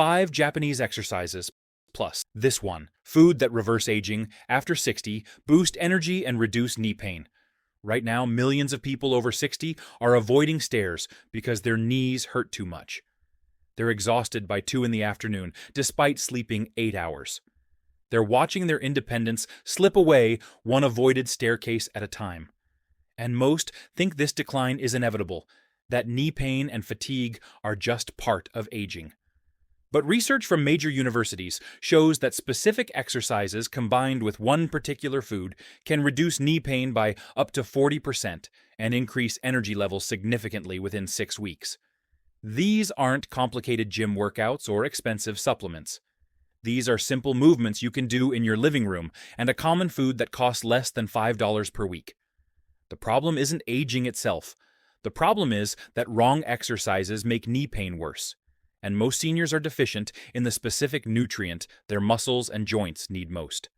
5 Japanese exercises, plus this one, food that reverse aging after 60, boost energy and reduce knee pain. Right now, millions of people over 60 are avoiding stairs because their knees hurt too much. They're exhausted by 2 in the afternoon, despite sleeping 8 hours. They're watching their independence slip away one avoided staircase at a time. And most think this decline is inevitable, that knee pain and fatigue are just part of aging. But research from major universities shows that specific exercises combined with one particular food can reduce knee pain by up to 40% and increase energy levels significantly within 6 weeks. These aren't complicated gym workouts or expensive supplements. These are simple movements you can do in your living room and a common food that costs less than $5 per week. The problem isn't aging itself. The problem is that wrong exercises make knee pain worse, and most seniors are deficient in the specific nutrient their muscles and joints need most.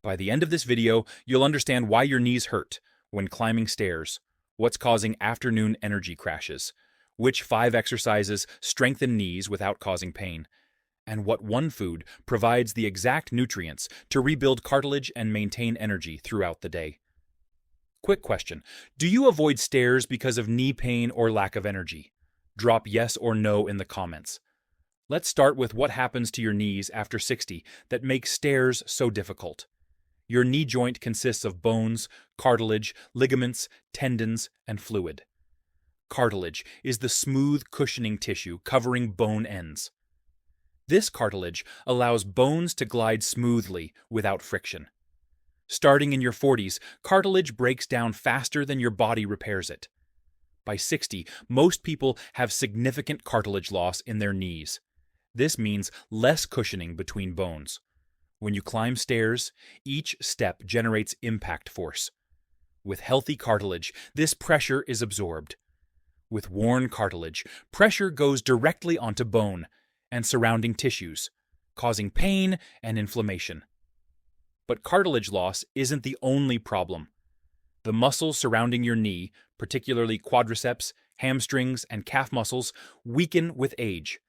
By the end of this video, you'll understand why your knees hurt when climbing stairs, what's causing afternoon energy crashes, which 5 exercises strengthen knees without causing pain, and what one food provides the exact nutrients to rebuild cartilage and maintain energy throughout the day. Quick question: do you avoid stairs because of knee pain or lack of energy? Drop yes or no in the comments. Let's start with what happens to your knees after 60 that makes stairs so difficult. Your knee joint consists of bones, cartilage, ligaments, tendons, and fluid. Cartilage is the smooth cushioning tissue covering bone ends. This cartilage allows bones to glide smoothly without friction. Starting in your 40s, cartilage breaks down faster than your body repairs it. By 60, most people have significant cartilage loss in their knees. This means less cushioning between bones. When you climb stairs, each step generates impact force. With healthy cartilage, this pressure is absorbed. With worn cartilage, pressure goes directly onto bone and surrounding tissues, causing pain and inflammation. But cartilage loss isn't the only problem. The muscles surrounding your knee, particularly quadriceps, hamstrings, and calf muscles, weaken with age.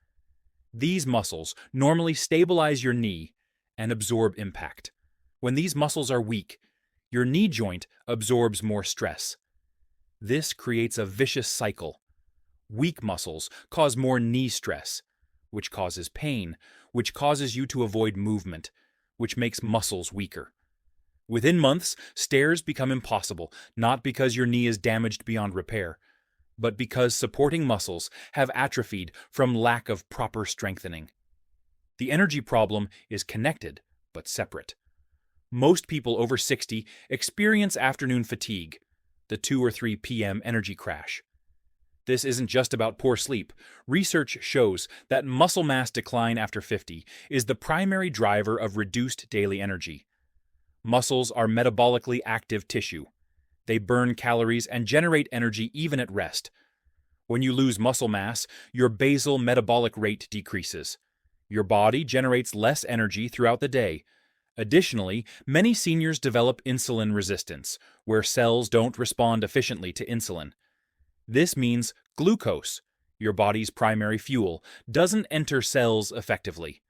These muscles normally stabilize your knee and absorb impact. When these muscles are weak, your knee joint absorbs more stress. This creates a vicious cycle. Weak muscles cause more knee stress, which causes pain, which causes you to avoid movement, which makes muscles weaker. Within months, stairs become impossible, not because your knee is damaged beyond repair, but because supporting muscles have atrophied from lack of proper strengthening. The energy problem is connected, but separate. Most people over 60 experience afternoon fatigue, the 2 or 3 p.m. energy crash. This isn't just about poor sleep. Research shows that muscle mass decline after 50 is the primary driver of reduced daily energy. Muscles are metabolically active tissue. They burn calories and generate energy even at rest. When you lose muscle mass, your basal metabolic rate decreases. Your body generates less energy throughout the day. Additionally, many seniors develop insulin resistance, where cells don't respond efficiently to insulin. This means glucose, your body's primary fuel, doesn't enter cells effectively.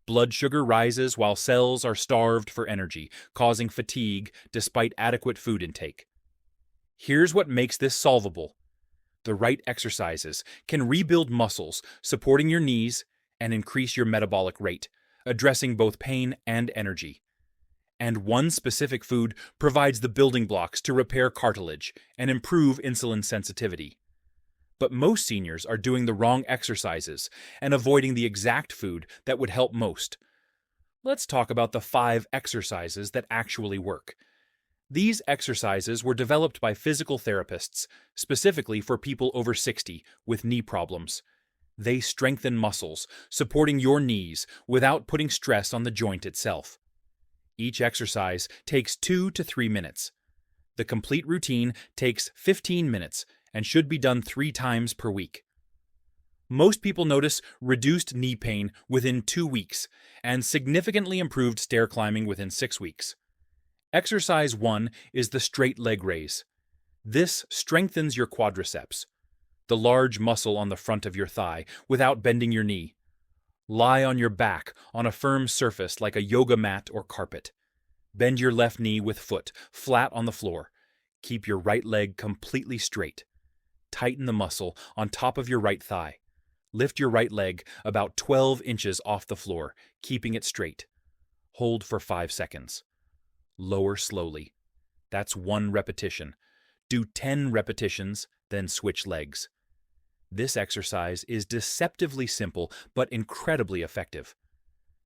Blood sugar rises while cells are starved for energy, causing fatigue despite adequate food intake. Here's what makes this solvable. The right exercises can rebuild muscles, supporting your knees, and increase your metabolic rate, addressing both pain and energy. And one specific food provides the building blocks to repair cartilage and improve insulin sensitivity. But most seniors are doing the wrong exercises and avoiding the exact food that would help most. Let's talk about the 5 exercises that actually work. These exercises were developed by physical therapists, specifically for people over 60 with knee problems. They strengthen muscles, supporting your knees without putting stress on the joint itself. Each exercise takes 2 to 3 minutes. The complete routine takes 15 minutes and should be done 3 times per week. Most people notice reduced knee pain within 2 weeks and significantly improved stair climbing within 6 weeks. Exercise 1 is the straight leg raise. This strengthens your quadriceps, the large muscle on the front of your thigh, without bending your knee. Lie on your back on a firm surface like a yoga mat or carpet. Bend your left knee with foot flat on the floor. Keep your right leg completely straight. Tighten the muscle on top of your right thigh. Lift your right leg about 12 inches off the floor, keeping it straight. Hold for 5 seconds. Lower slowly. That's 1 repetition. Do 10 repetitions, then switch legs. This exercise is deceptively simple but incredibly effective.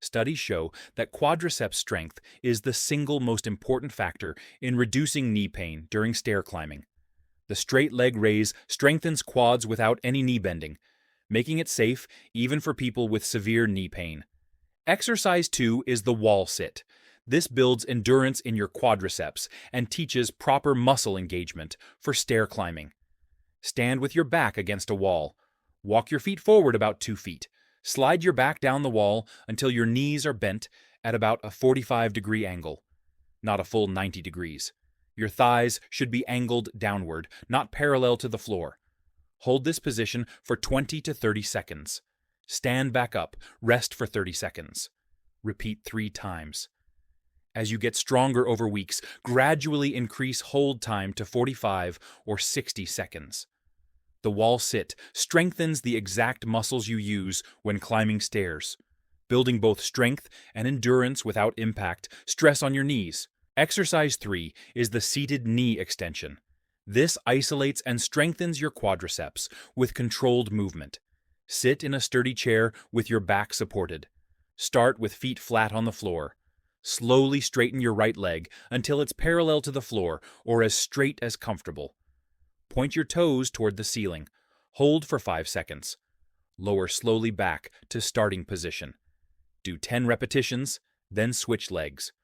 Studies show that quadriceps strength is the single most important factor in reducing knee pain during stair climbing. The straight leg raise strengthens quads without any knee bending, making it safe even for people with severe knee pain. Exercise 2 is the wall sit. This builds endurance in your quadriceps and teaches proper muscle engagement for stair climbing. Stand with your back against a wall. Walk your feet forward about 2 feet. Slide your back down the wall until your knees are bent at about a 45-degree angle, not a full 90 degrees. Your thighs should be angled downward, not parallel to the floor. Hold this position for 20 to 30 seconds. Stand back up, rest for 30 seconds. Repeat 3 times. As you get stronger over weeks, gradually increase hold time to 45 or 60 seconds. The wall sit strengthens the exact muscles you use when climbing stairs, building both strength and endurance without impact, stress on your knees. Exercise 3 is the seated knee extension. This isolates and strengthens your quadriceps with controlled movement. Sit in a sturdy chair with your back supported. Start with feet flat on the floor. Slowly straighten your right leg until it's parallel to the floor or as straight as comfortable. Point your toes toward the ceiling. Hold for 5 seconds. Lower slowly back to starting position. Do 10 repetitions, then switch legs.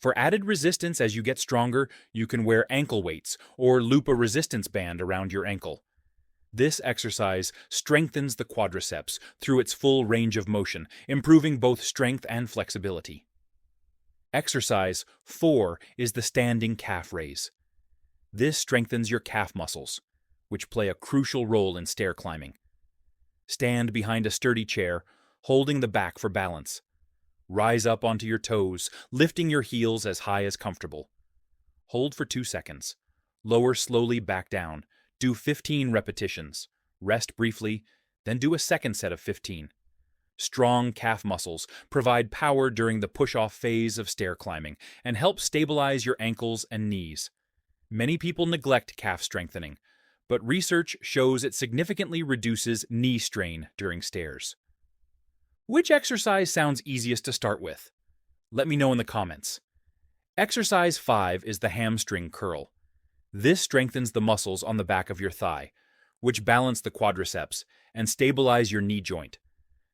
For added resistance as you get stronger, you can wear ankle weights or loop a resistance band around your ankle. This exercise strengthens the quadriceps through its full range of motion, improving both strength and flexibility. Exercise 4 is the standing calf raise. This strengthens your calf muscles, which play a crucial role in stair climbing. Stand behind a sturdy chair, holding the back for balance. Rise up onto your toes, lifting your heels as high as comfortable. Hold for 2 seconds. Lower slowly back down. Do 15 repetitions. Rest briefly, then do a second set of 15. Strong calf muscles provide power during the push-off phase of stair climbing and help stabilize your ankles and knees. Many people neglect calf strengthening, but research shows it significantly reduces knee strain during stairs. Which exercise sounds easiest to start with? Let me know in the comments. Exercise 5 is the hamstring curl. This strengthens the muscles on the back of your thigh, which balance the quadriceps and stabilize your knee joint.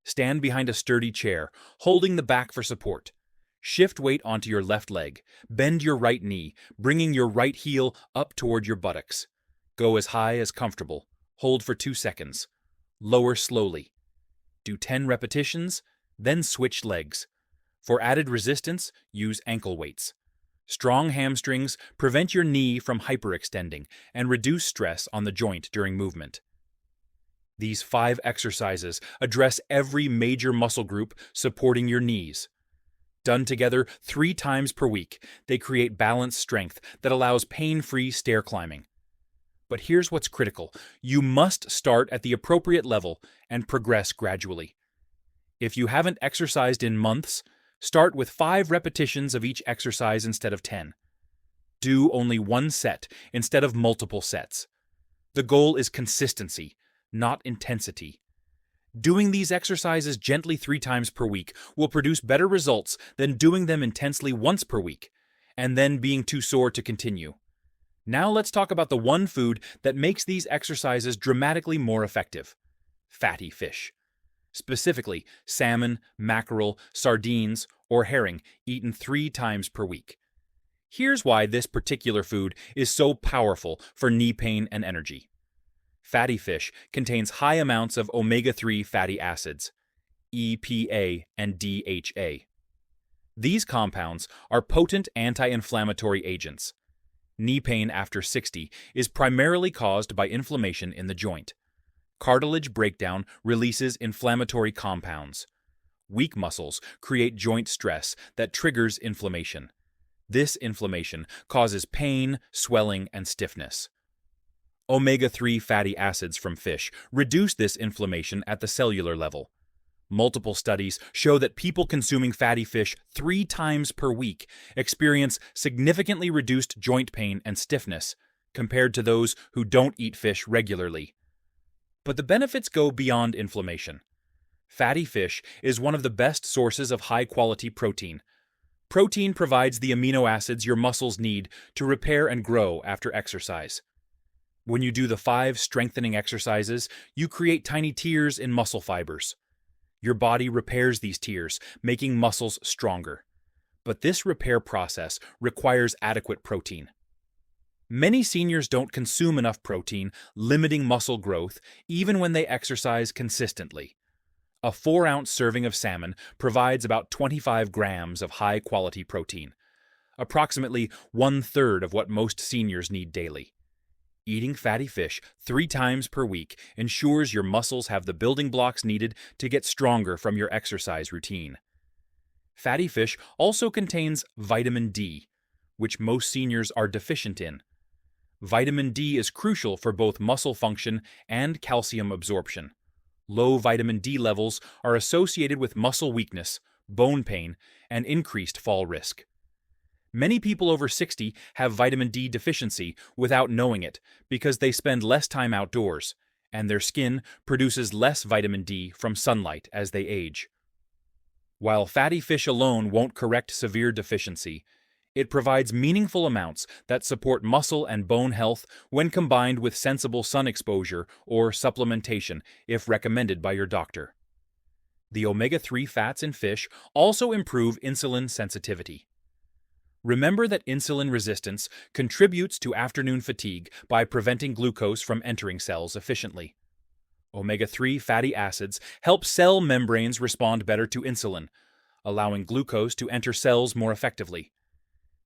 Stand behind a sturdy chair, holding the back for support. Shift weight onto your left leg. Bend your right knee, bringing your right heel up toward your buttocks. Go as high as comfortable. Hold for 2 seconds. Lower slowly. Do 10 repetitions, then switch legs. For added resistance, use ankle weights. Strong hamstrings prevent your knee from hyperextending and reduce stress on the joint during movement. These 5 exercises address every major muscle group supporting your knees. Done together 3 times per week, they create balanced strength that allows pain-free stair climbing. But here's what's critical. You must start at the appropriate level and progress gradually. If you haven't exercised in months, start with 5 repetitions of each exercise instead of 10. Do only 1 set instead of multiple sets. The goal is consistency, not intensity. Doing these exercises gently 3 times per week will produce better results than doing them intensely once per week, and then being too sore to continue. Now let's talk about the one food that makes these exercises dramatically more effective: fatty fish. Specifically, salmon, mackerel, sardines, or herring eaten 3 times per week. Here's why this particular food is so powerful for knee pain and energy. Fatty fish contains high amounts of omega-3 fatty acids, EPA and DHA. These compounds are potent anti-inflammatory agents. Knee pain after 60 is primarily caused by inflammation in the joint. Cartilage breakdown releases inflammatory compounds. Weak muscles create joint stress that triggers inflammation. This inflammation causes pain, swelling, and stiffness. Omega-3 fatty acids from fish reduce this inflammation at the cellular level. Multiple studies show that people consuming fatty fish 3 times per week experience significantly reduced joint pain and stiffness compared to those who don't eat fish regularly. But the benefits go beyond inflammation. Fatty fish is one of the best sources of high-quality protein. Protein provides the amino acids your muscles need to repair and grow after exercise. When you do the 5 strengthening exercises, you create tiny tears in muscle fibers. Your body repairs these tears, making muscles stronger. But this repair process requires adequate protein. Many seniors don't consume enough protein, limiting muscle growth even when they exercise consistently. A 4-ounce serving of salmon provides about 25 grams of high-quality protein, approximately 1/3 of what most seniors need daily. Eating fatty fish 3 times per week ensures your muscles have the building blocks needed to get stronger from your exercise routine. Fatty fish also contains vitamin D, which most seniors are deficient in. Vitamin D is crucial for both muscle function and calcium absorption. Low vitamin D levels are associated with muscle weakness, bone pain, and increased fall risk. Many people over 60 have vitamin D deficiency without knowing it because they spend less time outdoors, and their skin produces less vitamin D from sunlight as they age. While fatty fish alone won't correct severe deficiency, it provides meaningful amounts that support muscle and bone health when combined with sensible sun exposure or supplementation if recommended by your doctor. The omega-3 fats in fish also improve insulin sensitivity. Remember that insulin resistance contributes to afternoon fatigue by preventing glucose from entering cells efficiently. Omega-3 fatty acids help cell membranes respond better to insulin, allowing glucose to enter cells more effectively.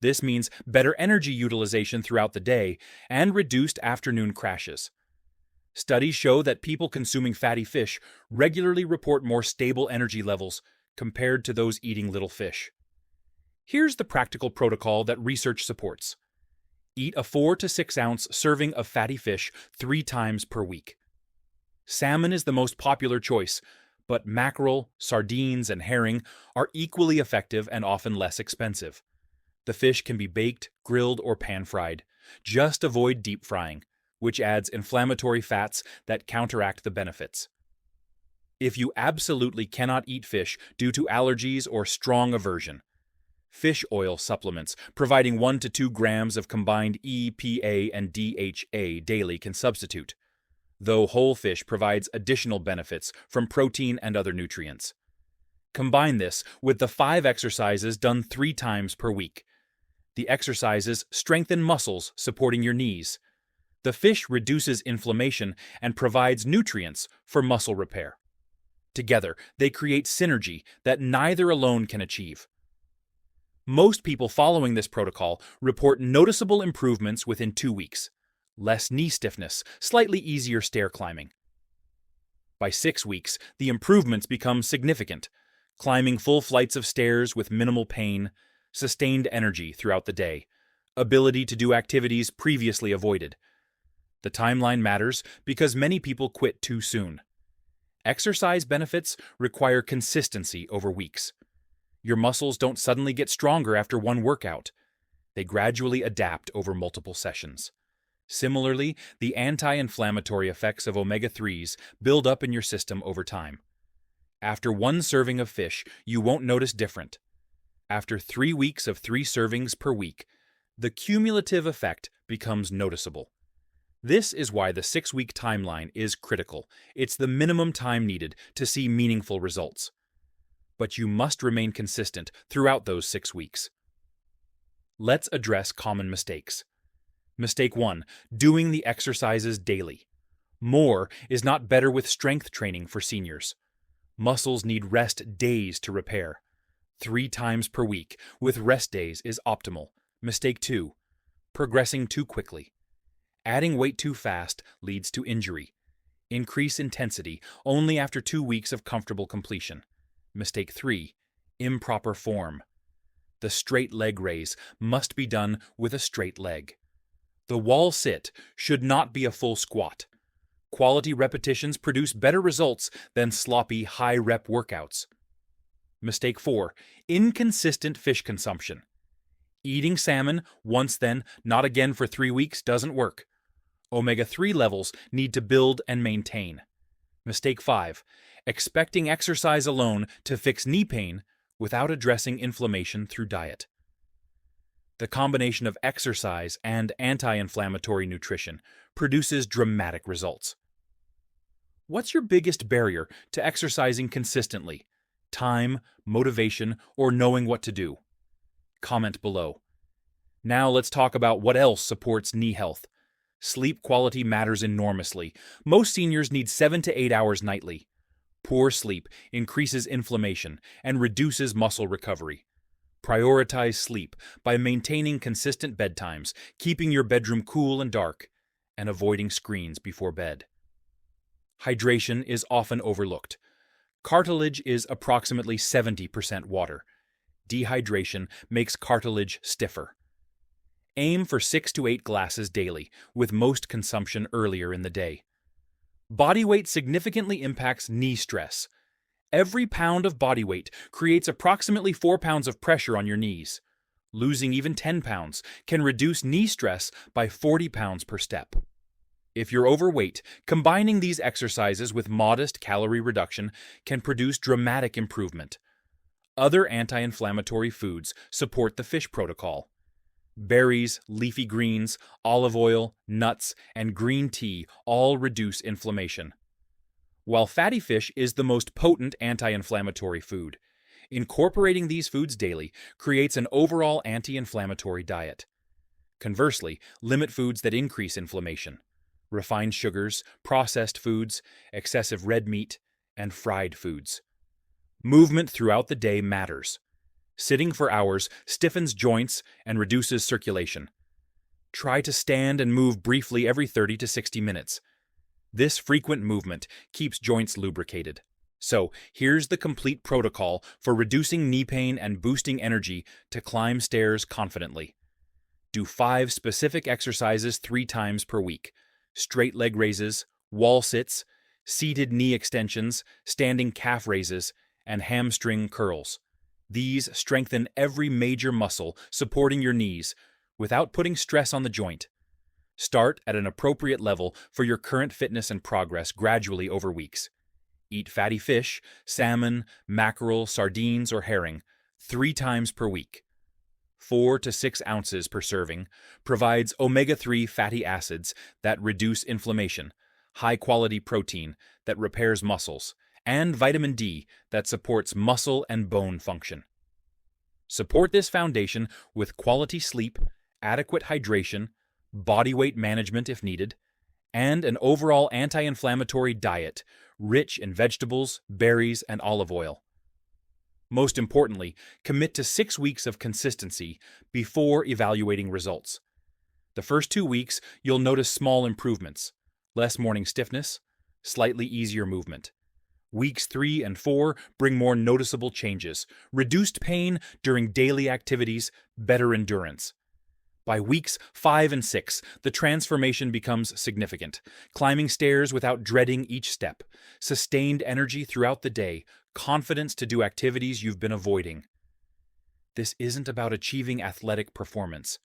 This means better energy utilization throughout the day and reduced afternoon crashes. Studies show that people consuming fatty fish regularly report more stable energy levels compared to those eating little fish. Here's the practical protocol that research supports. Eat a 4 to 6 ounce serving of fatty fish 3 times per week. Salmon is the most popular choice, but mackerel, sardines, and herring are equally effective and often less expensive. The fish can be baked, grilled, or pan-fried. Just avoid deep frying, which adds inflammatory fats that counteract the benefits. If you absolutely cannot eat fish due to allergies or strong aversion, fish oil supplements providing 1 to 2 grams of combined EPA and DHA daily can substitute, though whole fish provides additional benefits from protein and other nutrients. Combine this with the 5 exercises done 3 times per week. The exercises strengthen muscles supporting your knees. The fish reduces inflammation and provides nutrients for muscle repair. Together, they create synergy that neither alone can achieve. Most people following this protocol report noticeable improvements within 2 weeks. Less knee stiffness, slightly easier stair climbing. By 6 weeks, the improvements become significant, climbing full flights of stairs with minimal pain, sustained energy throughout the day, ability to do activities previously avoided. The timeline matters because many people quit too soon. Exercise benefits require consistency over weeks. Your muscles don't suddenly get stronger after one workout. They gradually adapt over multiple sessions. Similarly, the anti-inflammatory effects of omega-3s build up in your system over time. After 1 serving of fish, you won't notice different. After 3 weeks of 3 servings per week, the cumulative effect becomes noticeable. This is why the 6-week timeline is critical. It's the minimum time needed to see meaningful results. But you must remain consistent throughout those 6 weeks. Let's address common mistakes. Mistake 1. Doing the exercises daily. More is not better with strength training for seniors. Muscles need rest days to repair. 3 times per week with rest days is optimal. Mistake 2. Progressing too quickly. Adding weight too fast leads to injury. Increase intensity only after 2 weeks of comfortable completion. Mistake 3. Improper form. The straight leg raise must be done with a straight leg. The wall sit should not be a full squat. Quality repetitions produce better results than sloppy high-rep workouts. Mistake 4. Inconsistent fish consumption. Eating salmon once then, not again for 3 weeks doesn't work. Omega-3 levels need to build and maintain. Mistake 5. Expecting exercise alone to fix knee pain without addressing inflammation through diet. The combination of exercise and anti-inflammatory nutrition produces dramatic results. What's your biggest barrier to exercising consistently? Time, motivation, or knowing what to do? Comment below. Now let's talk about what else supports knee health. Sleep quality matters enormously. Most seniors need 7 to 8 hours nightly. Poor sleep increases inflammation and reduces muscle recovery. Prioritize sleep by maintaining consistent bedtimes, keeping your bedroom cool and dark, and avoiding screens before bed. Hydration is often overlooked. Cartilage is approximately 70% water. Dehydration makes cartilage stiffer. Aim for 6 to 8 glasses daily, with most consumption earlier in the day. Body weight significantly impacts knee stress. Every pound of body weight creates approximately 4 pounds of pressure on your knees. Losing even 10 pounds can reduce knee stress by 40 pounds per step. If you're overweight, combining these exercises with modest calorie reduction can produce dramatic improvement. Other anti-inflammatory foods support the fish protocol. Berries, leafy greens, olive oil, nuts, and green tea all reduce inflammation. While fatty fish is the most potent anti-inflammatory food, incorporating these foods daily creates an overall anti-inflammatory diet. Conversely, limit foods that increase inflammation. Refined sugars, processed foods, excessive red meat, and fried foods. Movement throughout the day matters. Sitting for hours stiffens joints and reduces circulation. Try to stand and move briefly every 30 to 60 minutes. This frequent movement keeps joints lubricated. So, here's the complete protocol for reducing knee pain and boosting energy to climb stairs confidently. Do 5 specific exercises 3 times per week. Straight leg raises, wall sits, seated knee extensions, standing calf raises, and hamstring curls. These strengthen every major muscle supporting your knees without putting stress on the joint. Start at an appropriate level for your current fitness and progress gradually over weeks. Eat fatty fish, salmon, mackerel, sardines, or herring 3 times per week. 4 to 6 ounces per serving provides omega-3 fatty acids that reduce inflammation, high-quality protein that repairs muscles, and vitamin D that supports muscle and bone function. Support this foundation with quality sleep, adequate hydration, body weight management if needed, and an overall anti-inflammatory diet rich in vegetables, berries, and olive oil. Most importantly, commit to 6 weeks of consistency before evaluating results. The first 2 weeks, you'll notice small improvements, less morning stiffness, slightly easier movement. Weeks 3 and 4 bring more noticeable changes, reduced pain during daily activities, better endurance. By weeks 5 and 6, the transformation becomes significant. Climbing stairs without dreading each step, sustained energy throughout the day, confidence to do activities you've been avoiding. This isn't about achieving athletic performance.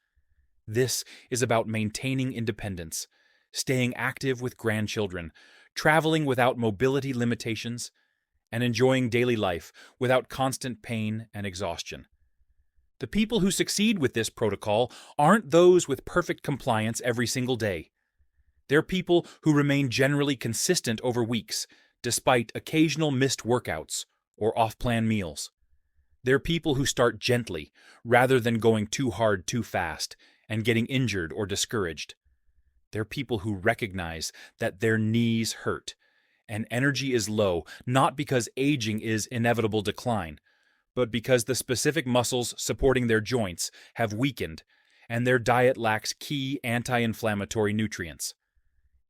This is about maintaining independence, staying active with grandchildren, traveling without mobility limitations, and enjoying daily life without constant pain and exhaustion. The people who succeed with this protocol aren't those with perfect compliance every single day. They're people who remain generally consistent over weeks, despite occasional missed workouts or off-plan meals. They're people who start gently, rather than going too hard too fast and getting injured or discouraged. They're people who recognize that their knees hurt and energy is low, not because aging is inevitable decline, but because the specific muscles supporting their joints have weakened and their diet lacks key anti-inflammatory nutrients.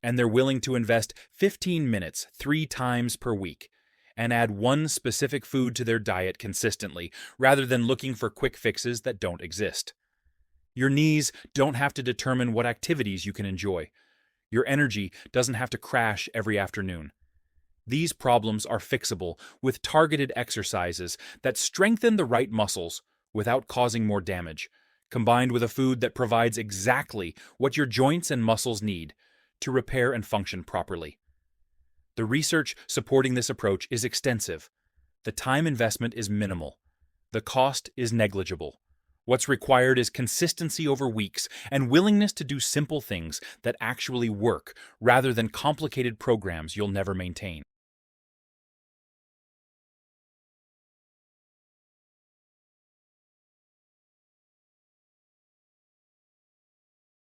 And they're willing to invest 15 minutes 3 times per week and add one specific food to their diet consistently, rather than looking for quick fixes that don't exist. Your knees don't have to determine what activities you can enjoy. Your energy doesn't have to crash every afternoon. These problems are fixable with targeted exercises that strengthen the right muscles without causing more damage, combined with a food that provides exactly what your joints and muscles need to repair and function properly. The research supporting this approach is extensive. The time investment is minimal. The cost is negligible. What's required is consistency over weeks and willingness to do simple things that actually work rather than complicated programs you'll never maintain.